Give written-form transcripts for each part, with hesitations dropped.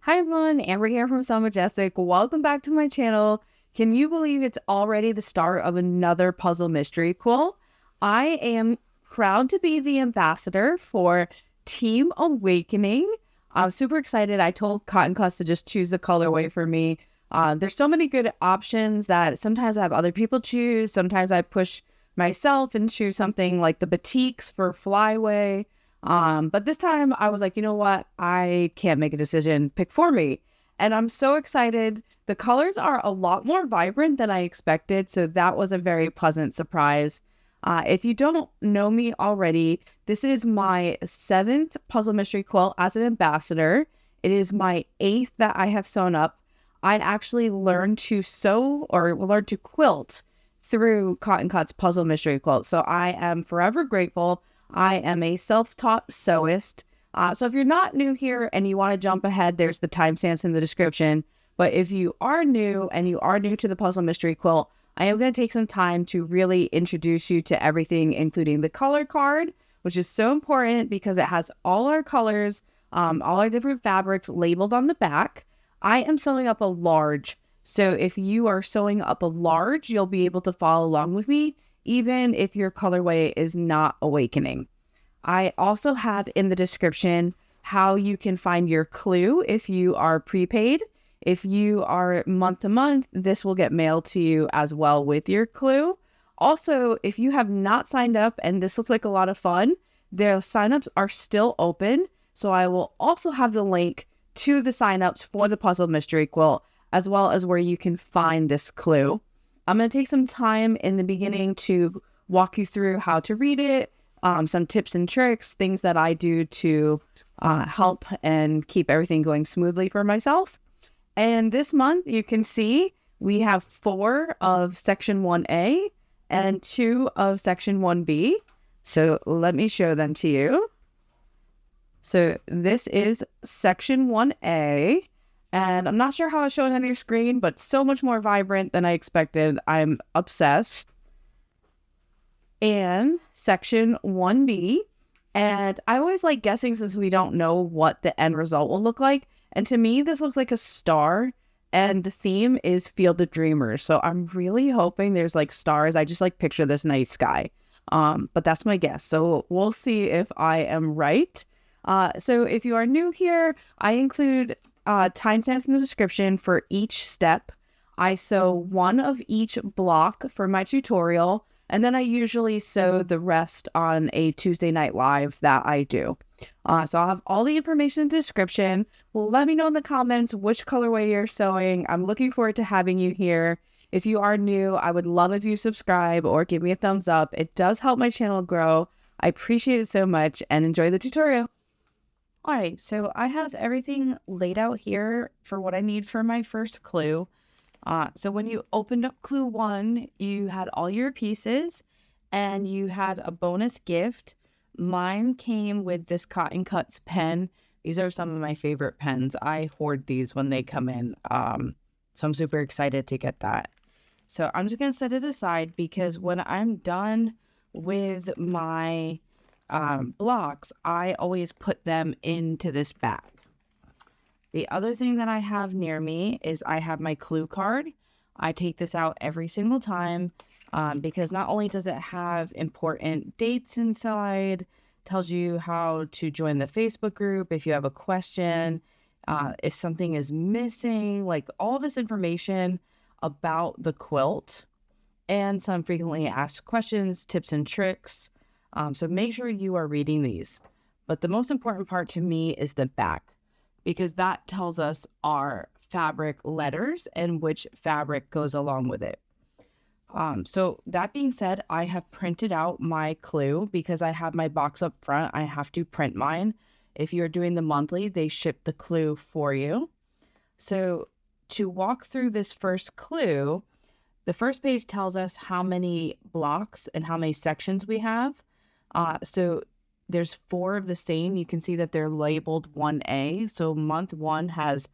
Hi everyone, Amber here from Majestic. Welcome back to my channel. Can you believe it's already the start of another puzzle mystery quilt? I am proud to be the ambassador for Team Awakening. I'm super excited. I told Cotton Cuts to just choose the colorway for me. There's so many good options that sometimes I have other people choose. Sometimes I push myself and choose something like the batiks for Flyway. But this time I was like, you know what? I can't make a decision. Pick for me. And I'm so excited. The colors are a lot more vibrant than I expected. So that was a very pleasant surprise. If you don't know me already, this is my 7th puzzle mystery quilt as an ambassador. It is my 8th that I have sewn up. I actually learned to sew or learned to quilt through Cotton Cuts puzzle mystery quilt. So I am forever grateful. I am a self-taught sewist. So if you're not new here and you want to jump ahead, there's the timestamps in the description. But if you are new and you are new to the puzzle mystery quilt, I am going to take some time to really introduce you to everything, including the color card, which is so important because it has all our colors, all our different fabrics labeled on the back. I am sewing up a large. So if you are sewing up a large, you'll be able to follow along with me, even if your colorway is not awakening. I also have in the description how you can find your clue if you are prepaid. If you are month to month, this will get mailed to you as well with your clue. Also, if you have not signed up and this looks like a lot of fun, their signups are still open. So I will also have the link to the signups for the puzzle mystery quilt, as well as where you can find this clue. I'm going to take some time in the beginning to walk you through how to read it, some tips and tricks, things that I do to help and keep everything going smoothly for myself. And this month, you can see we have 4 of section 1A and 2 of section 1B. So let me show them to you. So this is section 1A. And I'm not sure how it's showing on your screen, but so much more vibrant than I expected. I'm obsessed. And section 1B. And I always like guessing since we don't know what the end result will look like. And to me, this looks like a star. And the theme is Field of Dreamers. So I'm really hoping there's like stars. I just like picture this night sky. But that's my guess. So we'll see if I am right. So if you are new here, I include timestamps in the description for each step. I sew one of each block for my tutorial, and then I usually sew the rest on a Tuesday night live that I do. So I'll have all the information in the description. Let me know in the comments which colorway you're sewing. I'm looking forward to having you here. If you are new, I would love if you subscribe or give me a thumbs up. It does help my channel grow. I appreciate it so much, and enjoy the tutorial. All right, so I have everything laid out here for what I need for my first clue. So when you opened up clue 1, you had all your pieces and you had a bonus gift. Mine came with this Cotton Cuts pen. These are some of my favorite pens. I hoard these when they come in. So I'm super excited to get that. So I'm just going to set it aside because when I'm done with my blocks, I always put them into this bag. The other thing that I have near me is I have my clue card. I take this out every single time because not only does it have important dates inside, tells you how to join the Facebook group if you have a question, if something is missing, like all this information about the quilt, and some frequently asked questions, tips and tricks. So make sure you are reading these. But the most important part to me is the back, because that tells us our fabric letters and which fabric goes along with it. So that being said, I have printed out my clue because I have my box up front. I have to print mine. If you're doing the monthly, they ship the clue for you. So to walk through this first clue, the first page tells us how many blocks and how many sections we have. So there's 4 of the same. You can see that they're labeled 1A. So month 1 has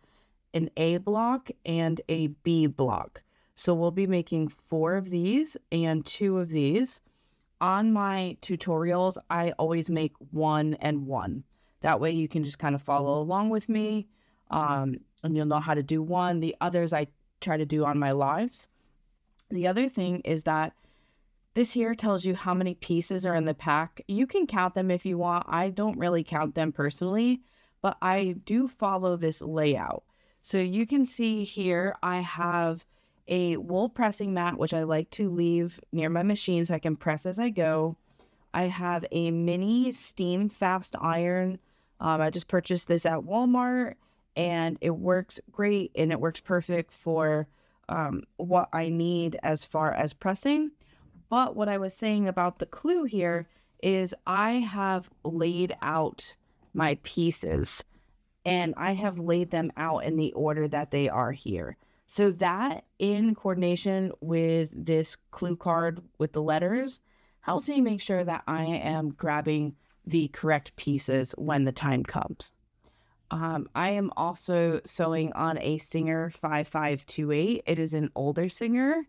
an A block and a B block. So we'll be making 4 of these and 2 of these. On my tutorials, I always make 1 and 1. That way you can just kind of follow along with me. and you'll know how to do one. The others I try to do on my lives. The other thing is that this here tells you how many pieces are in the pack. You can count them if you want. I don't really count them personally, but I do follow this layout. So you can see here I have a wool pressing mat, which I like to leave near my machine so I can press as I go. I have a mini steam fast iron. I just purchased this at Walmart, and it works great, and it works perfect for what I need as far as pressing. But what I was saying about the clue here is I have laid out my pieces, and I have laid them out in the order that they are here. So that, in coordination with this clue card with the letters, helps me make sure that I am grabbing the correct pieces when the time comes. I am also sewing on a Singer 5528. It is an older Singer,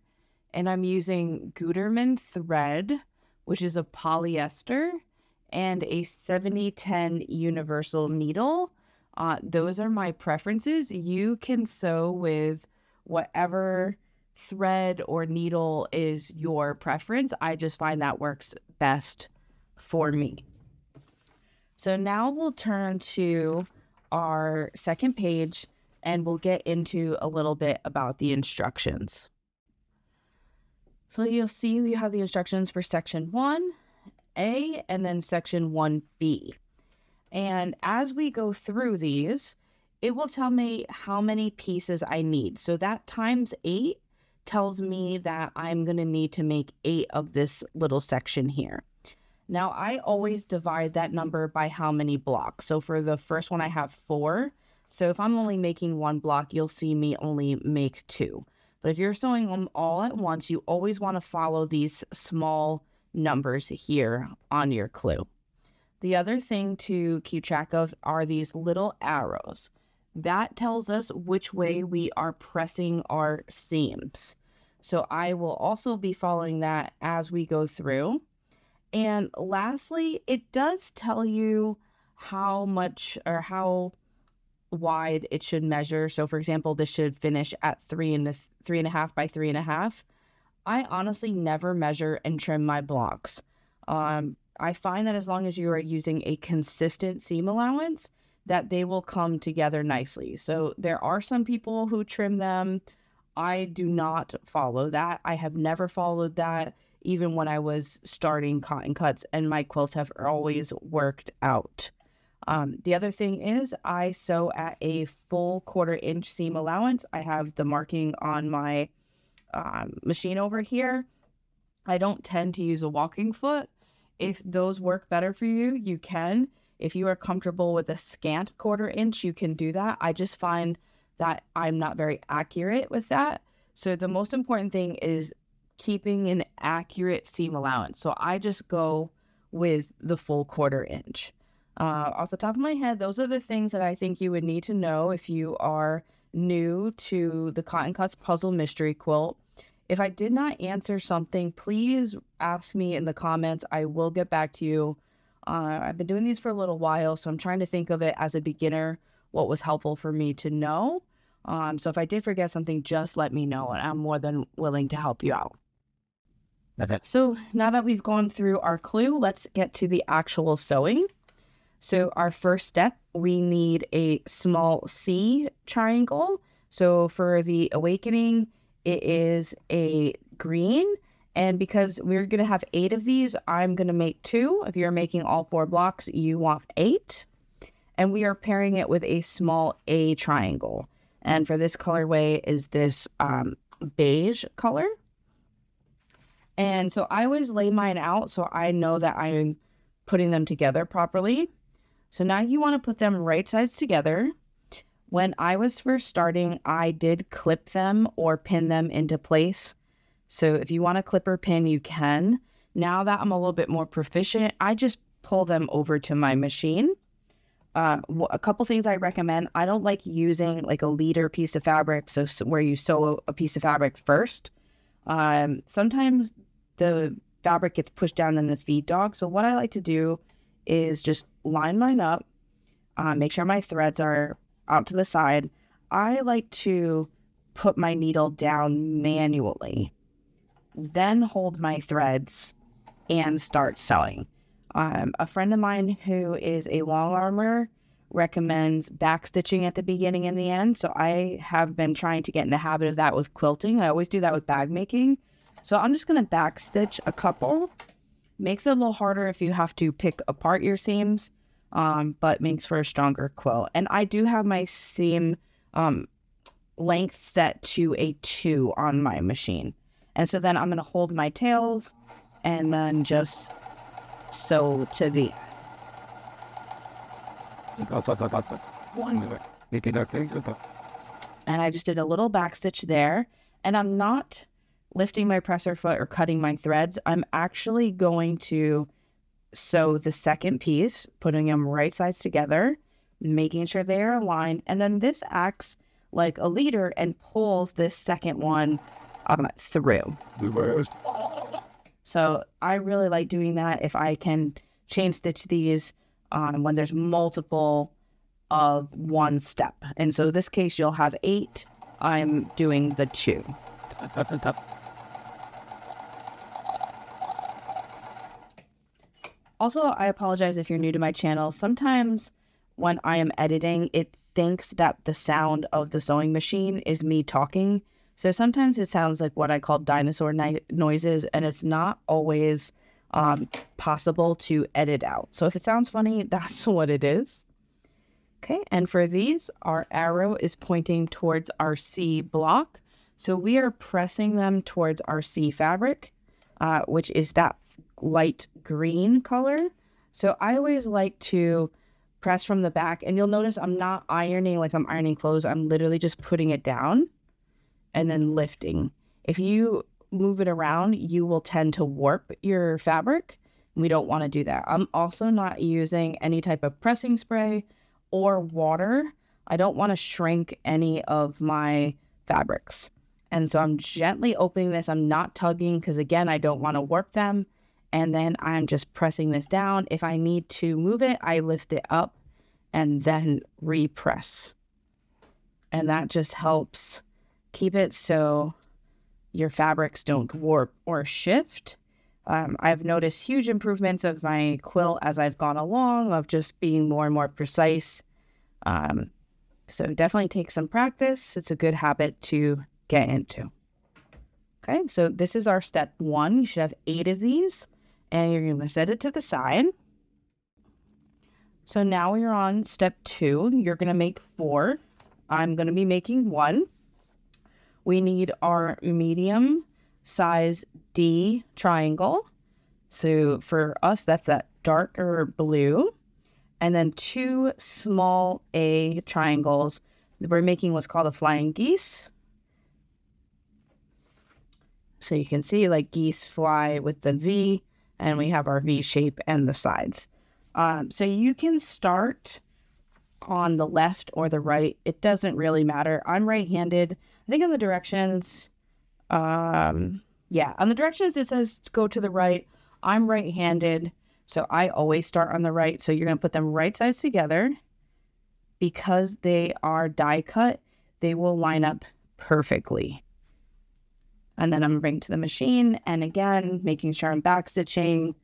and I'm using Gutermann thread, which is a polyester, and a 7010 universal needle. Those are my preferences. You can sew with whatever thread or needle is your preference. I just find that works best for me. So now we'll turn to our second page, and we'll get into a little bit about the instructions. So you'll see you have the instructions for section 1A and then section 1B. And as we go through these, it will tell me how many pieces I need. So that times 8 tells me that I'm going to need to make 8 of this little section here. Now, I always divide that number by how many blocks. So for the first one, I have 4. So if I'm only making 1 block, you'll see me only make 2. But if you're sewing them all at once, you always want to follow these small numbers here on your clue. The other thing to keep track of are these little arrows. That tells us which way we are pressing our seams. So I will also be following that as we go through. And lastly, it does tell you how much or how wide it should measure. So for example, this should finish at 3.5 by 3.5. I honestly never measure and trim my blocks. I find that as long as you are using a consistent seam allowance, that they will come together nicely. So there are some people who trim them. I do not follow that. I have never followed that, even when I was starting cotton cuts, and my quilts have always worked out. The other thing is I sew at a full 1/4 inch seam allowance. I have the marking on my machine over here. I don't tend to use a walking foot. If those work better for you, you can. If you are comfortable with a scant 1/4 inch, you can do that. I just find that I'm not very accurate with that. So the most important thing is keeping an accurate seam allowance. So I just go with the full 1/4 inch. Off the top of my head, those are the things that I think you would need to know if you are new to the Cotton Cuts Puzzle Mystery Quilt. If I did not answer something, please ask me in the comments. I will get back to you. I've been doing these for a little while, so I'm trying to think of it as a beginner, what was helpful for me to know. So if I did forget something, just let me know, and I'm more than willing to help you out. Okay. So now that we've gone through our clue, let's get to the actual sewing. So our first step, we need a small C triangle. So for the Awakening, it is a green. And because we're going to have 8 of these, I'm going to make 2. If you're making all 4 blocks, you want 8. And we are pairing it with a small A triangle. And for this colorway is this beige color. And so I always lay mine out so I know that I'm putting them together properly. So now you want to put them right sides together. When I was first starting, I did clip them or pin them into place. So if you want to clip or pin, you can. Now that I'm a little bit more proficient, I just pull them over to my machine. A couple things I recommend. I don't like using like a leader piece of fabric, so where you sew a piece of fabric first. Sometimes the fabric gets pushed down in the feed dog. So what I like to do is just line mine up, make sure my threads are out to the side, I like to put my needle down manually, then hold my threads and start sewing. A friend of mine who is a long armor recommends back stitching at the beginning and the end. So I have been trying to get in the habit of that with quilting. I always do that with bag making. So I'm just going to back stitch a couple. Makes it a little harder if you have to pick apart your seams, but makes for a stronger quilt. And I do have my seam length set to a 2 on my machine. And so then I'm going to hold my tails and then just sew to the and I just did a little back stitch there, and I'm not lifting my presser foot or cutting my threads. I'm actually going to sew the second piece, putting them right sides together, making sure they are aligned, and then this acts like a leader and pulls this second one through. So I really like doing that if I can chain stitch these when there's multiple of one step. And so this case you'll have 8. I'm doing the 2. Also, I apologize if you're new to my channel. Sometimes when I am editing, it thinks that the sound of the sewing machine is me talking. So sometimes it sounds like what I call dinosaur noises, and it's not always possible to edit out. So if it sounds funny, that's what it is. Okay, and for these, our arrow is pointing towards our C block. So we are pressing them towards our C fabric, which is that light green color. So I always like to press from the back, and you'll notice I'm not ironing like I'm ironing clothes. I'm literally just putting it down and then lifting. If you move it around, you will tend to warp your fabric. We don't want to do that. I'm also not using any type of pressing spray or water. I don't want to shrink any of my fabrics. And so I'm gently opening this. I'm not tugging because, again, I don't want to warp them. And then I'm just pressing this down. If I need to move it, I lift it up and then repress. And that just helps keep it so your fabrics don't warp or shift. I've noticed huge improvements of my quilt as I've gone along, of just being more and more precise. So definitely take some practice. It's a good habit to get into. Okay, so this is our step 1. You should have 8 of these, and you're going to set it to the side. So now you're on step 2. You're going to make 4. I'm going to be making 1. We need our medium size D triangle. So for us, that's that darker blue. And then 2 small A triangles. We're making what's called a flying geese. So you can see like geese fly with the V, and we have our V shape and the sides. So you can start on the left or the right. It doesn't really matter. I'm right-handed. I think on the directions, on the directions it says go to the right. I'm right-handed, so I always start on the right. So you're going to put them right sides together. Because they are die cut, they will line up perfectly. And then I'm going to bring it to the machine, and again, making sure I'm back stitching,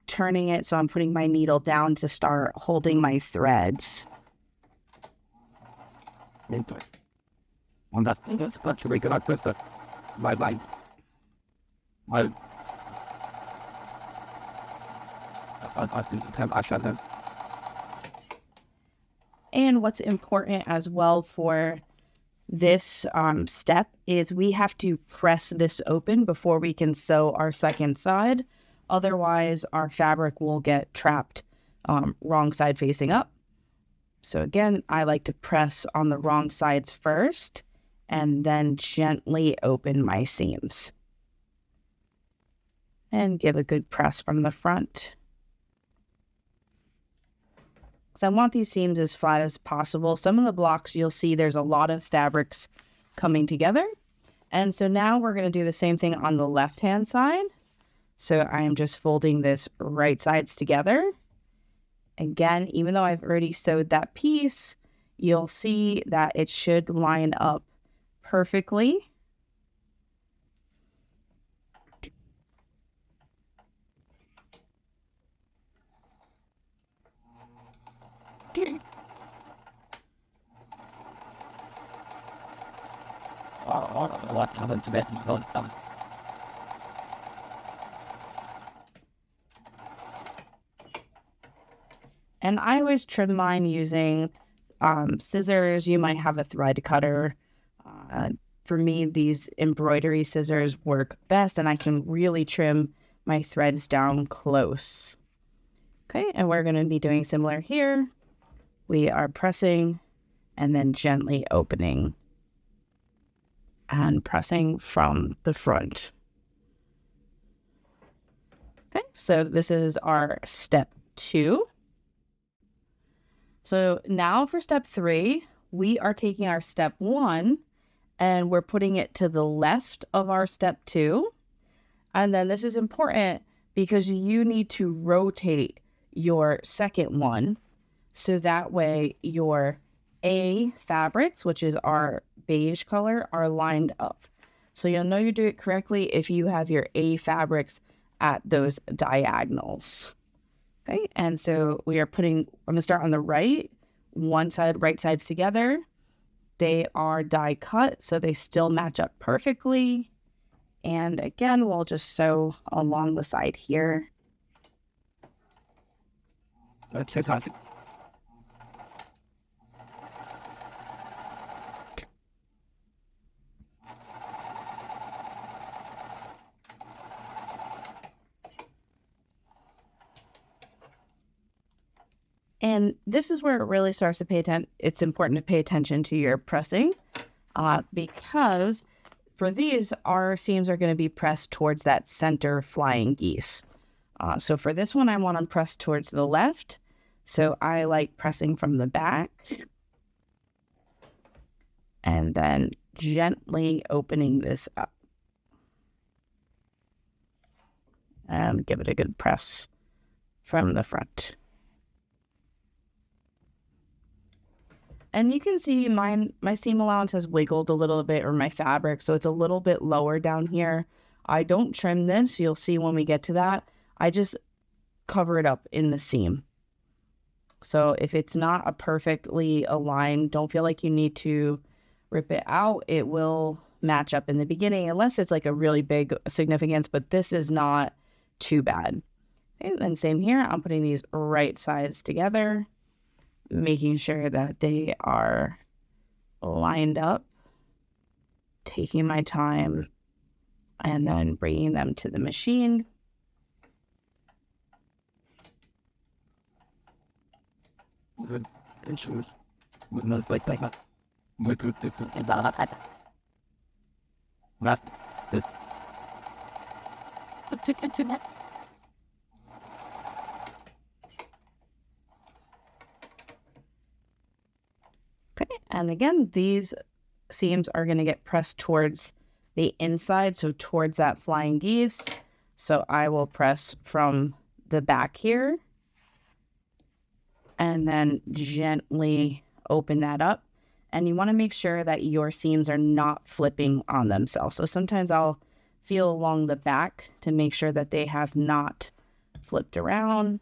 turning it so I'm putting my needle down to start holding my threads. And what's important as well for this step is we have to press this open before we can sew our second side. Otherwise, our fabric will get trapped wrong side facing up. So again, I like to press on the wrong sides first and then gently open my seams. And give a good press from the front. So I want these seams as flat as possible. Some of the blocks you'll see there's a lot of fabrics coming together. And so now we're going to do the same thing on the left-hand side. So I am just folding this right sides together. Again, even though I've already sewed that piece, you'll see that it should line up perfectly. And I always trim mine using scissors. You might have a thread cutter. For me, these embroidery scissors work best, and I can really trim my threads down close. Okay, and we're going to be doing similar here. We are pressing and then gently opening and pressing from the front. Okay, so this is our step 2. So now for step 3, we are taking our step 1 and we're putting it to the left of our step 2. And then this is important because you need to rotate your second one so that way your A fabrics, which is our beige color, are lined up. So you'll know you do it correctly if you have your A fabrics at those diagonals. Okay, and so we are I'm going to start on the right sides together. They are die cut, so they still match up perfectly. And again, we'll just sew along the side here. And this is where it really starts to pay attention. It's important to pay attention to your pressing because for these, our seams are going to be pressed towards that center flying geese. So for this one, I want them pressed towards the left. So I like pressing from the back and then gently opening this up. And give it a good press from the front. And you can see my seam allowance has wiggled a little bit, or my fabric, so it's a little bit lower down here. I don't trim this. You'll see when we get to that. I just cover it up in the seam. So if it's not a perfectly aligned, don't feel like you need to rip it out. It will match up in the beginning, unless it's like a really big significance, but this is not too bad. Okay, and same here. I'm putting these right sides together, making sure that they are lined up, taking my time, and then bringing them to the machine. Okay, and again, these seams are going to get pressed towards the inside, so towards that flying geese. So I will press from the back here and then gently open that up. And you want to make sure that your seams are not flipping on themselves. So sometimes I'll feel along the back to make sure that they have not flipped around.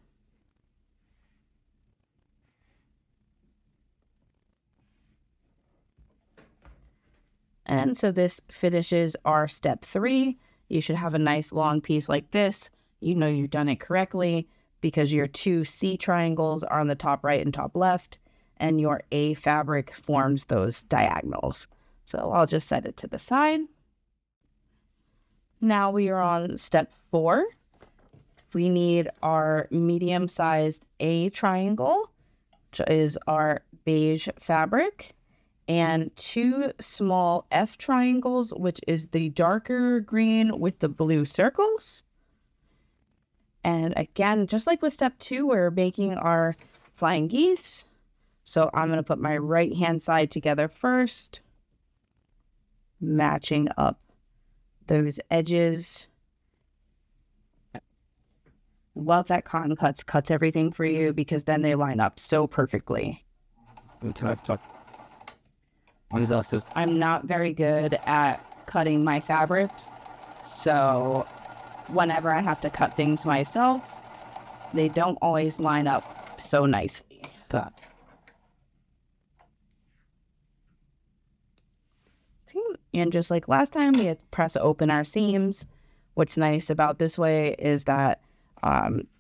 And so this finishes our step 3. You should have a nice long piece like this. You know you've done it correctly because your 2 C triangles are on the top right and top left, and your A fabric forms those diagonals. So I'll just set it to the side. Now we are on step 4. We need our medium-sized A triangle, which is our beige fabric, and 2 small F triangles, which is the darker green with the blue circles. And again, just like with step 2, we're making our flying geese. So I'm going to put my right hand side together first, matching up those edges. Love that Cotton Cuts cuts everything for you because then they line up so perfectly. I'm not very good at cutting my fabric, so whenever I have to cut things myself, they don't always line up so nicely. And just like last time, we had to press open our seams. What's nice about this way is that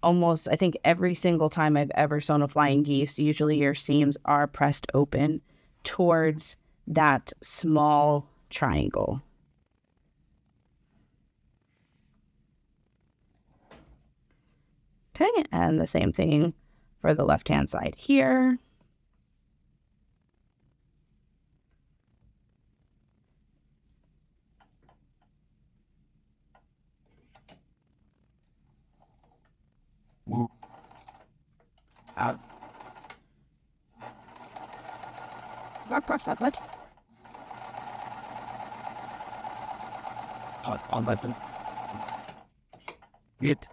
almost, I think every single time I've ever sewn a flying geese, usually your seams are pressed open towards that small triangle. Okay, and the same thing for the left-hand side here. Out. On button. It.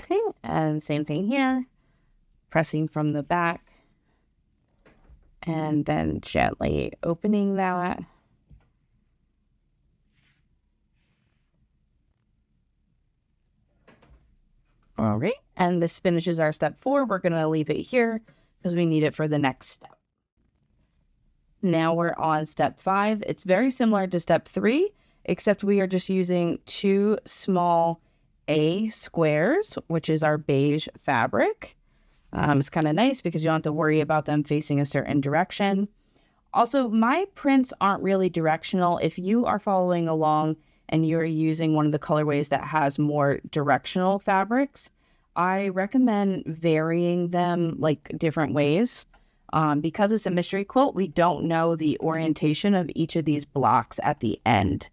Okay, and same thing here. Pressing from the back and then gently opening that. All right, and this finishes our step 4. We're going to leave it here because we need it for the next step. Now we're on step 5. It's very similar to step 3, except we are just using 2 small A squares, which is our beige fabric. It's kind of nice because you don't have to worry about them facing a certain direction. Also, my prints aren't really directional. If you are following along and you're using one of the colorways that has more directional fabrics, I recommend varying them like different ways. Because it's a mystery quilt, we don't know the orientation of each of these blocks at the end.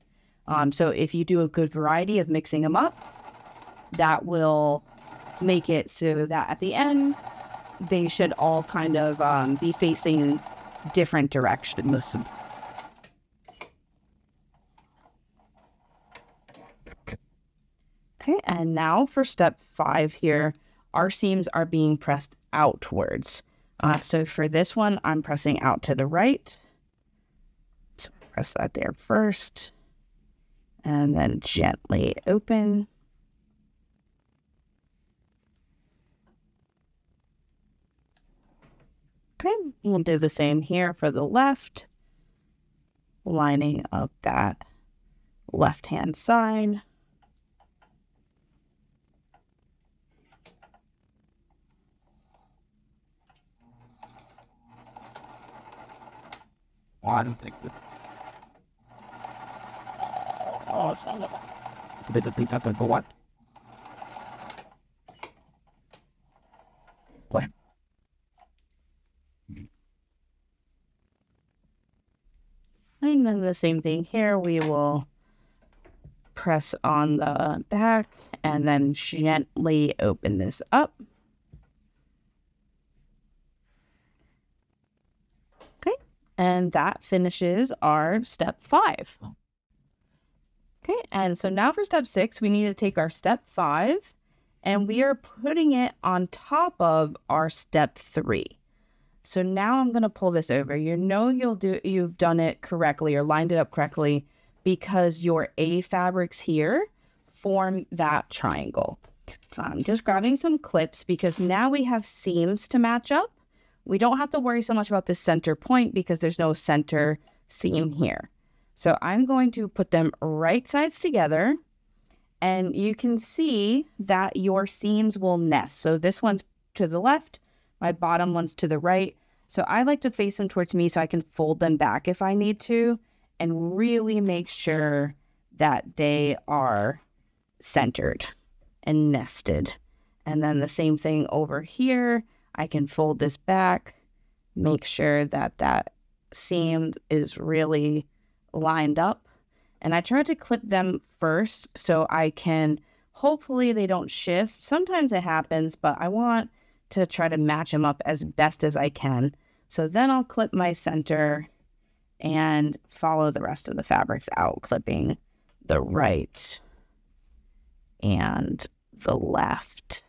So if you do a good variety of mixing them up, that will make it so that at the end, they should all kind of be facing different directions. Okay, and now for step 5 here, our seams are being pressed outwards. So for this one, I'm pressing out to the right. So press that there first, and then gently open. Okay, we'll do the same here for the left, lining up that left-hand side. I don't think that. Oh, it's not a bit of that go what? What? And then the same thing here, we will press on the back and then gently open this up. Okay, and that finishes our step 5. Okay, and so now for step 6, we need to take our step 5 and we are putting it on top of our step 3. So now I'm going to pull this over. You know you've done it correctly or lined it up correctly because your A fabrics here form that triangle. So I'm just grabbing some clips because now we have seams to match up. We don't have to worry so much about this center point because there's no center seam here. So I'm going to put them right sides together and you can see that your seams will nest. So this one's to the left, my bottom one's to the right. So I like to face them towards me so I can fold them back if I need to and really make sure that they are centered and nested. And then the same thing over here. I can fold this back, make sure that that seam is really lined up. And I try to clip them first so I can, hopefully they don't shift. Sometimes it happens, but I want to try to match them up as best as I can. So then I'll clip my center and follow the rest of the fabrics out, clipping the right and the left.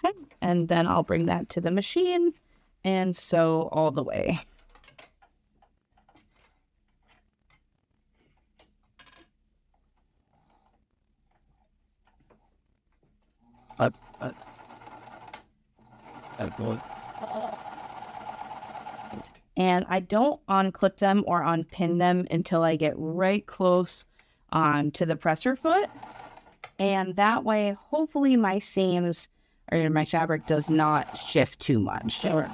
Okay. And then I'll bring that to the machine and sew all the way. And I don't unclip them or unpin them until I get right close to the presser foot. And that way, hopefully my seams or my fabric does not shift too much. Sure.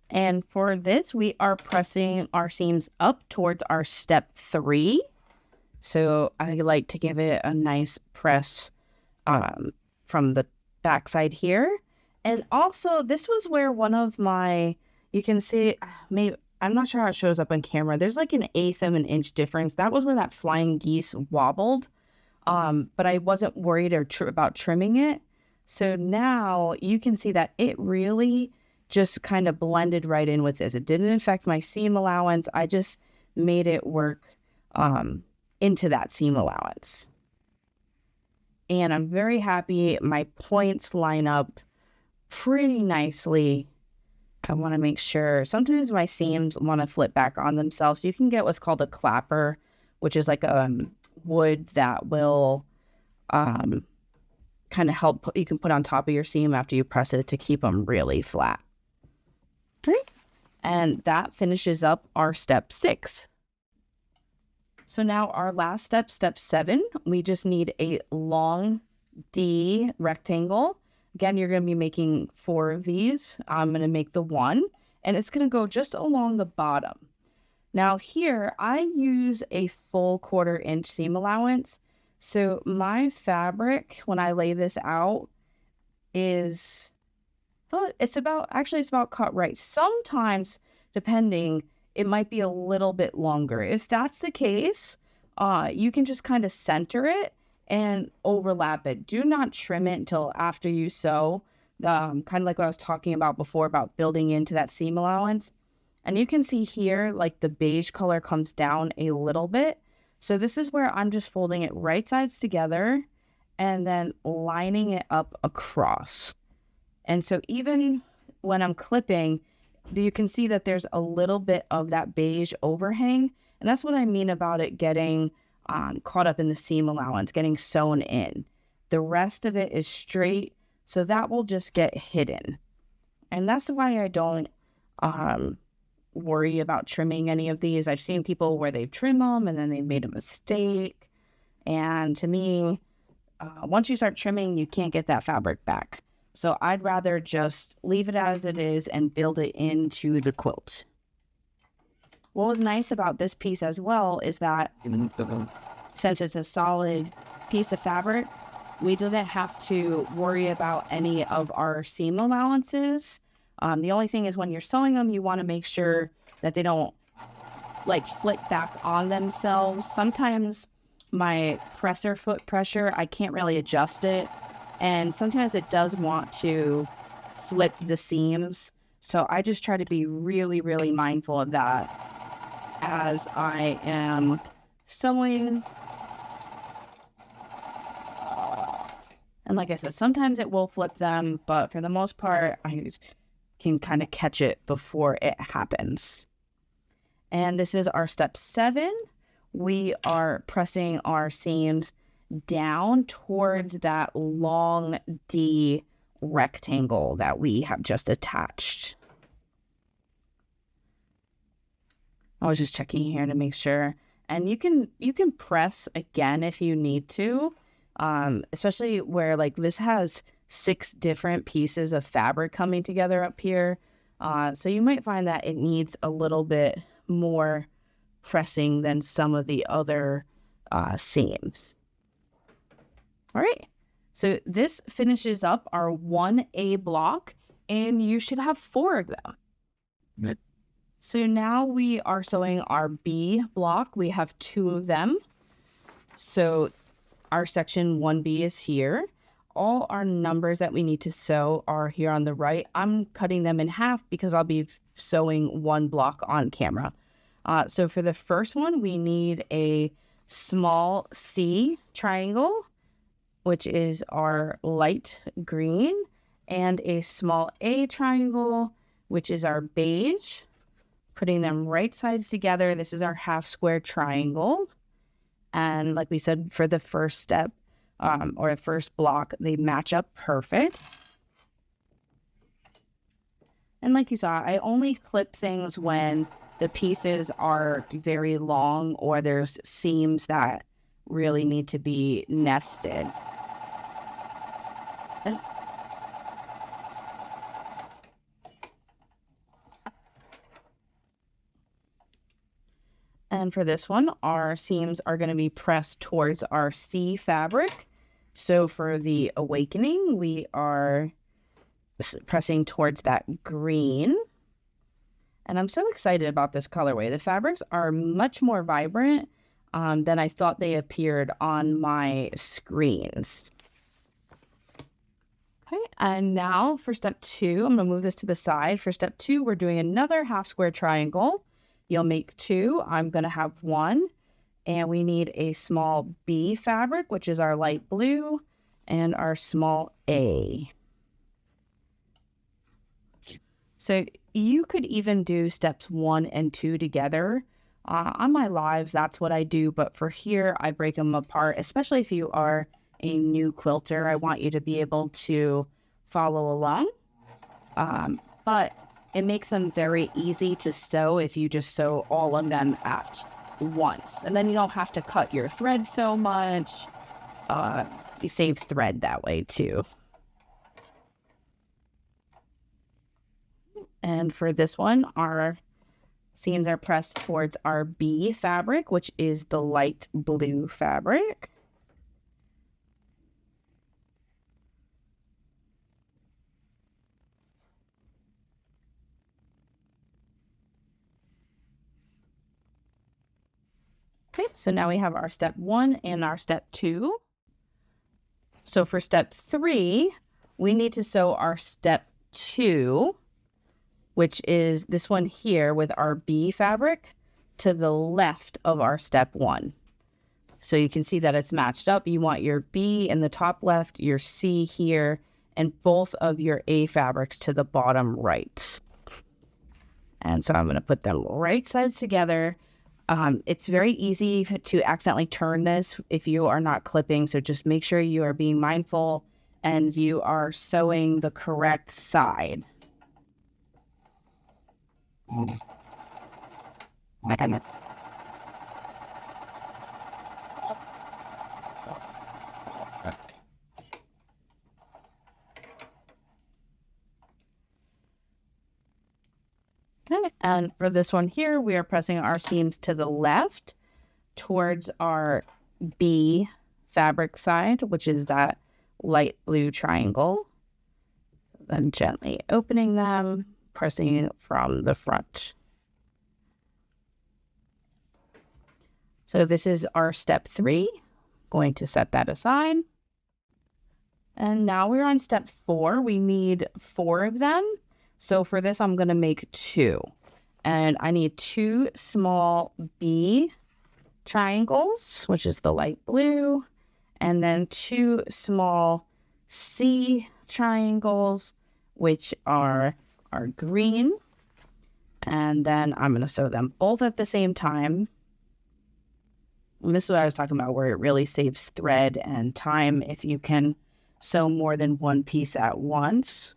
And for this, we are pressing our seams up towards our step 3. So I like to give it a nice press from the backside here. And also, this was where one of my, you can see, maybe, I'm not sure how it shows up on camera. There's like 1/8 of an inch difference. That was where that flying geese wobbled. But I wasn't worried about trimming it. So now you can see that it really just kind of blended right in with this. It didn't affect my seam allowance. I just made it work into that seam allowance. And I'm very happy. My points line up pretty nicely. I want to make sure. Sometimes my seams want to flip back on themselves. You can get what's called a clapper, which is like a wood that will kind of help. You can put on top of your seam after you press it to keep them really flat. Okay. And that finishes up our step 6. So now our last step, step 7, we just need a long D rectangle. Again, you're going to be making 4 of these. I'm going to make the 1, and it's going to go just along the bottom. Now here, I use a full 1/4 inch seam allowance. So my fabric, when I lay this out, is, well, it's about cut right. Sometimes, depending, it might be a little bit longer. If that's the case, you can just kind of center it and overlap it. Do not trim it until after you sew, kind of like what I was talking about before about building into that seam allowance. And you can see here, like the beige color comes down a little bit. So this is where I'm just folding it right sides together and then lining it up across. And so even when I'm clipping, you can see that there's a little bit of that beige overhang. And that's what I mean about it getting caught up in the seam allowance, getting sewn in. The rest of it is straight, so that will just get hidden. And that's why I don't worry about trimming any of these. I've seen people where they trim them and then they made a mistake. And to me, once you start trimming, you can't get that fabric back. So I'd rather just leave it as it is and build it into the quilt. What was nice about this piece as well is that since it's a solid piece of fabric, we didn't have to worry about any of our seam allowances. The only thing is when you're sewing them, you want to make sure that they don't like flip back on themselves. Sometimes my presser foot pressure, I can't really adjust it. And sometimes it does want to flip the seams. So I just try to be really, really mindful of that as I am sewing. And like I said, sometimes it will flip them, but for the most part, I can kind of catch it before it happens. And this is our step 7. We are pressing our seams down towards that long D rectangle that we have just attached. I was just checking here to make sure. And you can press again if you need to, especially where like this has 6 different pieces of fabric coming together up here. So you might find that it needs a little bit more pressing than some of the other seams. All right, so this finishes up our 1A block, and you should have 4 of them. So now we are sewing our B block. We have 2 of them. So our section 1B is here. All our numbers that we need to sew are here on the right. I'm cutting them in half because I'll be sewing 1 block on camera. So for the first one, we need a small C triangle, which is our light green, and a small A triangle, which is our beige. Putting them right sides together, this is our half square triangle. And like we said, for the first step, or the first block, they match up perfect. And like you saw, I only clip things when the pieces are very long or there's seams that really need to be nested. And for this one, our seams are going to be pressed towards our C fabric. So for the awakening, we are pressing towards that green. And I'm so excited about this colorway. The fabrics are much more vibrant than I thought they appeared on my screens. Okay, and now for step 2, I'm going to move this to the side. For step 2, we're doing another half square triangle. You'll make 2. I'm going to have 1. And we need a small B fabric, which is our light blue, and our small A. So you could even do steps 1 and 2 together. On my lives, that's what I do. But for here, I break them apart, especially if you are a new quilter. I want you to be able to follow along. But it makes them very easy to sew if you just sew all of them at once. And then you don't have to cut your thread so much. You save thread that way too. And for this one, our seams are pressed towards our B fabric, which is the light blue fabric. Okay, so now we have our step 1 and our step 2. So for step 3, we need to sew our step 2, which is this one here with our B fabric, to the left of our step 1. So you can see that it's matched up. You want your B in the top left, your C here, and both of your A fabrics to the bottom right. And so I'm going to put them right sides together. It's very easy to accidentally turn this if you are not clipping, so just make sure you are being mindful and you are sewing the correct side. Okay, and for this one here, we are pressing our seams to the left towards our B fabric side, which is that light blue triangle. Then gently opening them, pressing it from the front. So this is our step 3. Going to set that aside. And now we're on step 4. We need 4 of them. So for this, I'm going to make 2. And I need 2 small B triangles, which is the light blue, and then 2 small C triangles, which are our green. And then I'm going to sew them both at the same time. And this is what I was talking about, where it really saves thread and time if you can sew more than one piece at once.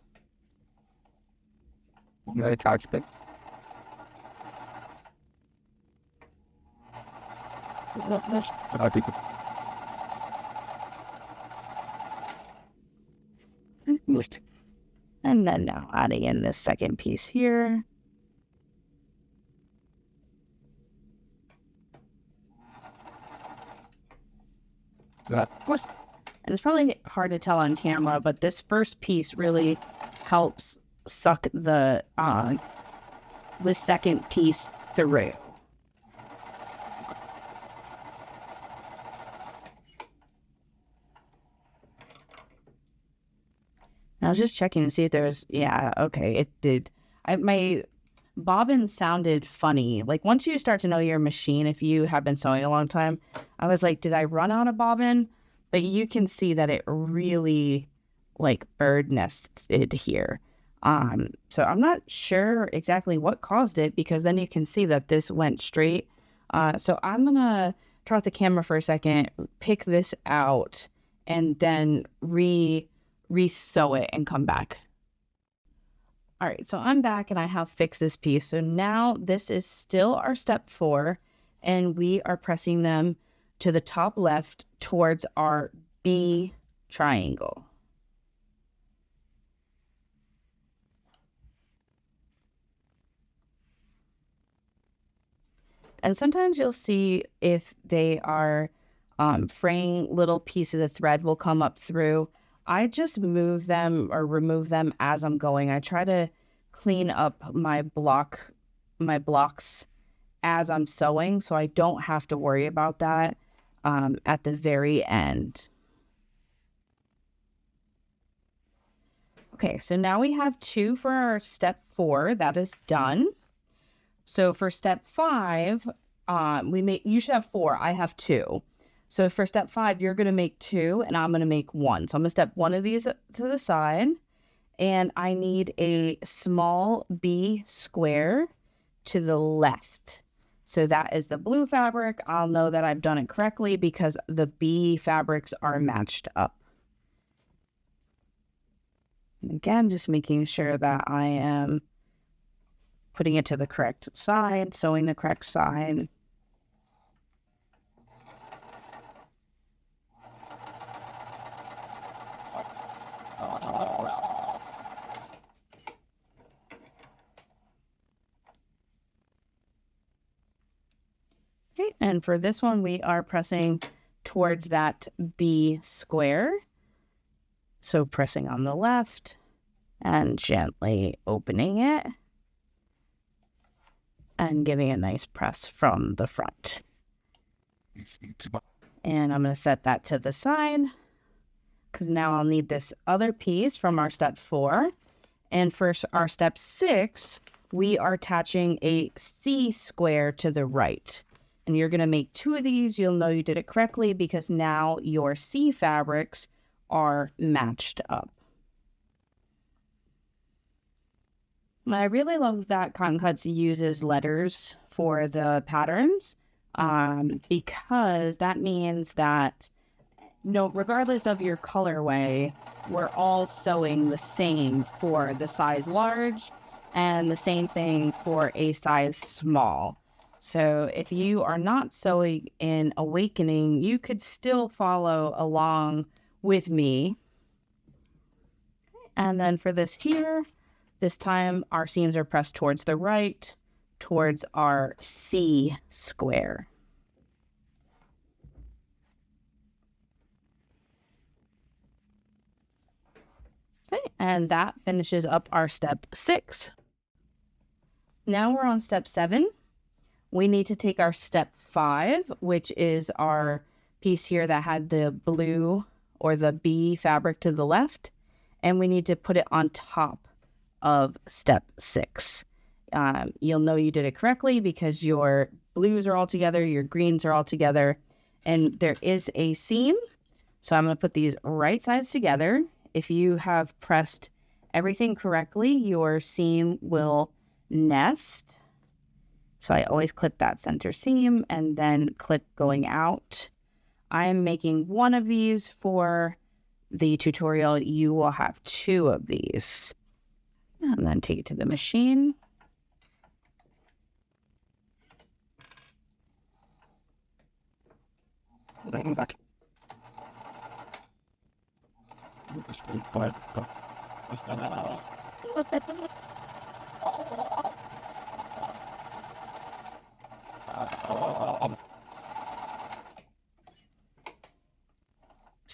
And then now adding in this second piece here. And it's probably hard to tell on camera, but this first piece really helps suck the second piece through. I was just checking to see if there's, yeah, okay, it did. My bobbin sounded funny. Like once you start to know your machine, if you have been sewing a long time, I was like, did I run out of bobbin? But you can see that it really like bird nested here. So I'm not sure exactly what caused it, because then you can see that this went straight. So I'm gonna turn off the camera for a second, pick this out, and then re-sew it and come back. All right, so I'm back and I have fixed this piece. So now this is still our step 4, and we are pressing them to the top left towards our B triangle. And sometimes you'll see if they are fraying, little pieces of thread will come up through. I just move them or remove them as I'm going. I try to clean up my blocks as I'm sewing, so I don't have to worry about that at the very end. Okay, so now we have 2 for our step 4. That is done. So for step 5, you should have 4. I have 2. So for step 5, you're going to make 2 and I'm going to make 1. So I'm going to step one of these to the side, and I need a small B square to the left. So that is the blue fabric. I'll know that I've done it correctly because the B fabrics are matched up. And again, just making sure that I am putting it to the correct side, sewing the correct side. Okay, and for this one, we are pressing towards that B square. So pressing on the left and gently opening it and giving a nice press from the front. And I'm going to set that to the side because now I'll need this other piece from our step 4. And for our step 6, we are attaching a C square to the right. And you're going to make 2 of these. You'll know you did it correctly because now your C fabrics are matched up. I really love that Cotton Cuts uses letters for the patterns because that means that regardless of your colorway, we're all sewing the same for the size large and the same thing for a size small. So if you are not sewing in Awakening, you could still follow along with me. And then for this here, this time our seams are pressed towards the right, towards our C square. Okay, and that finishes up our step 6. Now we're on step 7. We need to take our step 5, which is our piece here that had the blue or the B fabric to the left, and we need to put it on top of step 6. You'll know you did it correctly because your blues are all together, your greens are all together, and there is a seam. So I'm going to put these right sides together. If you have pressed everything correctly, your seam will nest. So I always clip that center seam and then clip going out. I'm making 1 of these for the tutorial. You will have 2 of these. And then take it to the machine.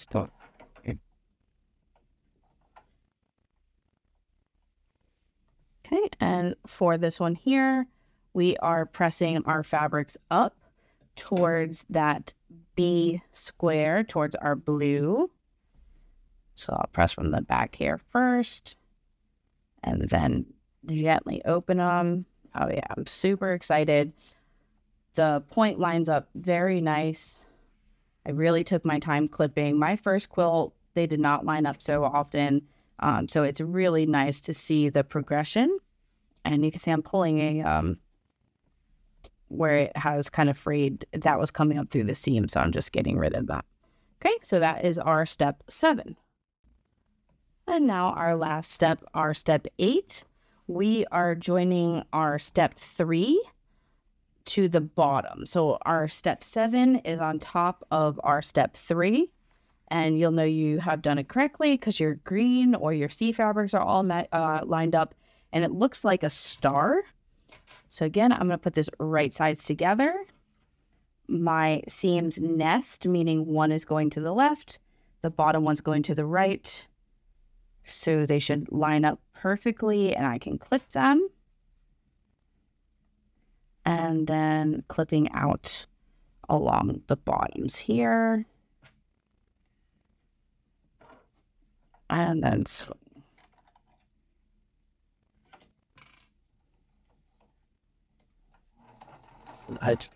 Stop. Okay, and for this one here, we are pressing our fabrics up towards that B square, towards our blue. So I'll press from the back here first, and then gently open them. Oh yeah, I'm super excited. The point lines up very nice. I really took my time clipping. My first quilt, they did not line up so often. So it's really nice to see the progression. And you can see I'm pulling a, where it has kind of frayed, that was coming up through the seam. So I'm just getting rid of that. Okay, so that is our step 7. And now our last step, our step 8, we are joining our step 3 to the bottom. So our step 7 is on top of our step 3. And you'll know you have done it correctly because your green or your C fabrics are all lined up, and it looks like a star. So again, I'm going to put this right sides together. My seams nest, meaning one is going to the left, the bottom one's going to the right. So they should line up perfectly, and I can clip them. And then clipping out along the bottoms here. And then swing. Right.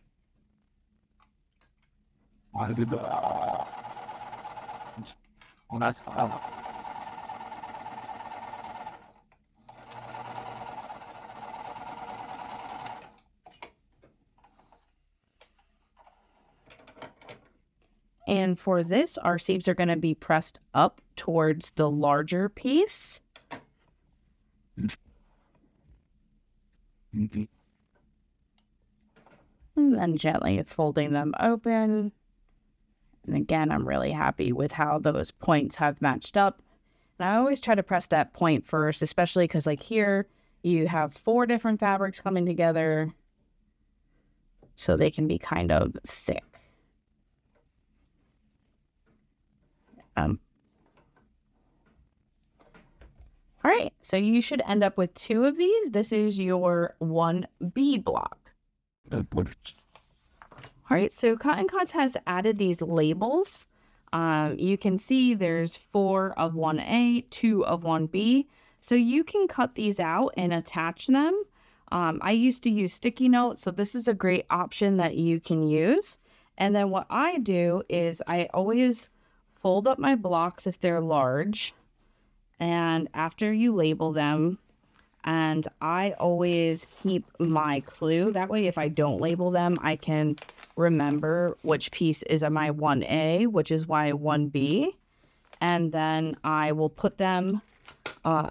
And for this, our seams are going to be pressed up towards the larger piece. And then gently folding them open. And again, I'm really happy with how those points have matched up. And I always try to press that point first, especially because like here, you have 4 different fabrics coming together. So they can be kind of thick. All right, so you should end up with 2 of these. This is your 1B block. All right, so Cotton Cuts has added these labels. You can see there's 4 of 1A, 2 of 1B. So you can cut these out and attach them. I used to use sticky notes, so this is a great option that you can use. And then what I do is I always fold up my blocks if they're large, and after you label them, and I always keep my clue. That way, if I don't label them, I can remember which piece is on my 1A, which is my 1B, and then I will put them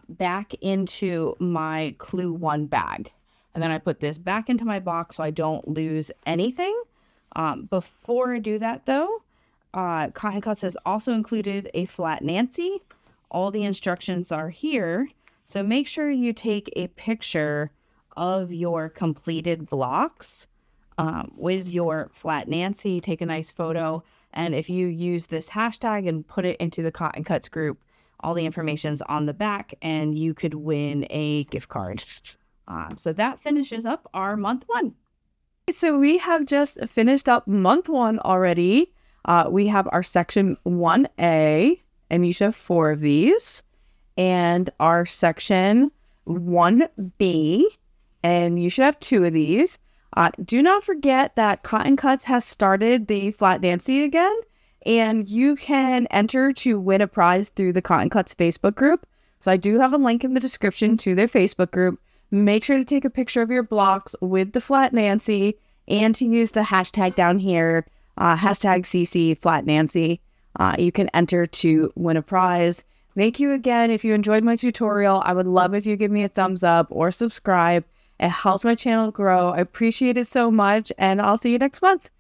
back into my clue 1 bag. And then I put this back into my box so I don't lose anything. Before I do that though, Cotton Cuts has also included a flat Nancy. All the instructions are here. So make sure you take a picture of your completed blocks with your flat Nancy. Take a nice photo. And if you use this hashtag and put it into the Cotton Cuts group, all the information's on the back and you could win a gift card. So that finishes up our month 1. So we have just finished up month 1 already. We have our section 1A, and you should have 4 of these, and our section 1B, and you should have 2 of these. Do not forget that Cotton Cuts has started the Flat Nancy again, and you can enter to win a prize through the Cotton Cuts Facebook group. So I do have a link in the description to their Facebook group. Make sure to take a picture of your blocks with the Flat Nancy and to use the hashtag down here, hashtag CC Flat Nancy. You can enter to win a prize. Thank you again. If you enjoyed my tutorial, I would love if you give me a thumbs up or subscribe. It helps my channel grow. I appreciate it so much, and I'll see you next month.